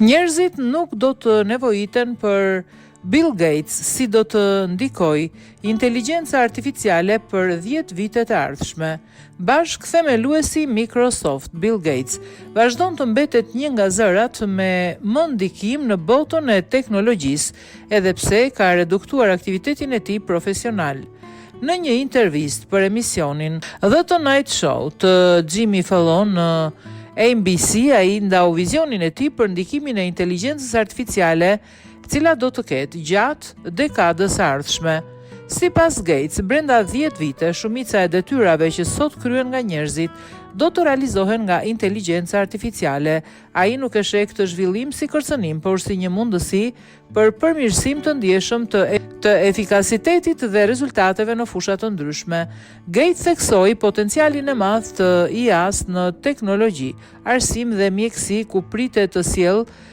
Njerëzit nuk do të nevojiten për Bill Gates si do të ndikoj inteligjenca artificiale për 10 vite të ardhshme. Bashkë themeluesi Microsoft, Bill Gates, vazhdon të mbetet një nga zërat me më ndikim në botën e teknologjisë, edhe pse ka reduktuar aktivitetin e tij profesional. Në një intervistë për emisionin The Tonight Show të Jimmy Fallon në ABC, ai ndau vizionin e tij për ndikimin e inteligjencës artificiale, cila do të ketë gjatë dekadës së ardhshme. Sipas Gates, brenda 10 vite, shumica e detyrave që sot kryen nga njerëzit do të realizohen nga inteligjenca artificiale. Ai nuk e sheh këtë zhvillim si kërcënim, por si një mundësi për përmirësim të ndjeshëm të efikasitetit dhe rezultateve në fusha të ndryshme. Gates theksoi potencialin e madh të IA-s në teknologji, arsim dhe mjeksi, ku pritet të sjellë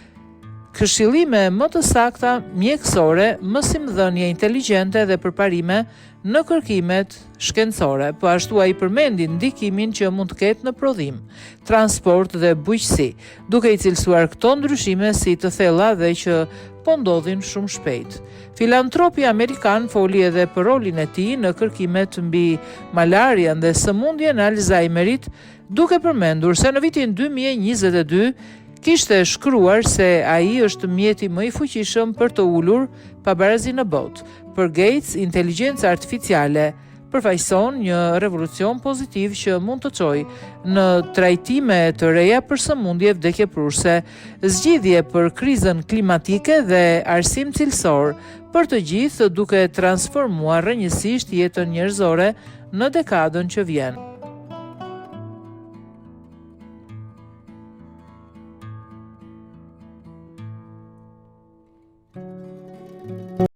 këshillime më të sakta mjekësore, mësimdhënie inteligjente dhe përparime në kërkimet shkencore. Po ashtu ai përmendi ndikimin që mund të ketë në prodhim, transport dhe bujqësi, duke i cilësuar këto ndryshime si të thella dhe që po ndodhin shumë shpejt. Filantropi amerikan foli edhe për rolin e tij në kërkimet mbi malarian dhe sëmundjen e Alzheimerit, duke përmendur se në vitin 2022 kishte shkruar se ai është mjeti më i fuqishëm për të ulur pabarazi në botë. Për Gates, inteligjenca artificiale përfaqëson një revolucion pozitiv që mund të çojë në trajtime të reja për sëmundje vdekjeprurse, zgjidhje për krizën klimatike dhe arsim cilësor për të gjithë, duke transformuar rrënjësisht jetën njerëzore në dekadën që vjen.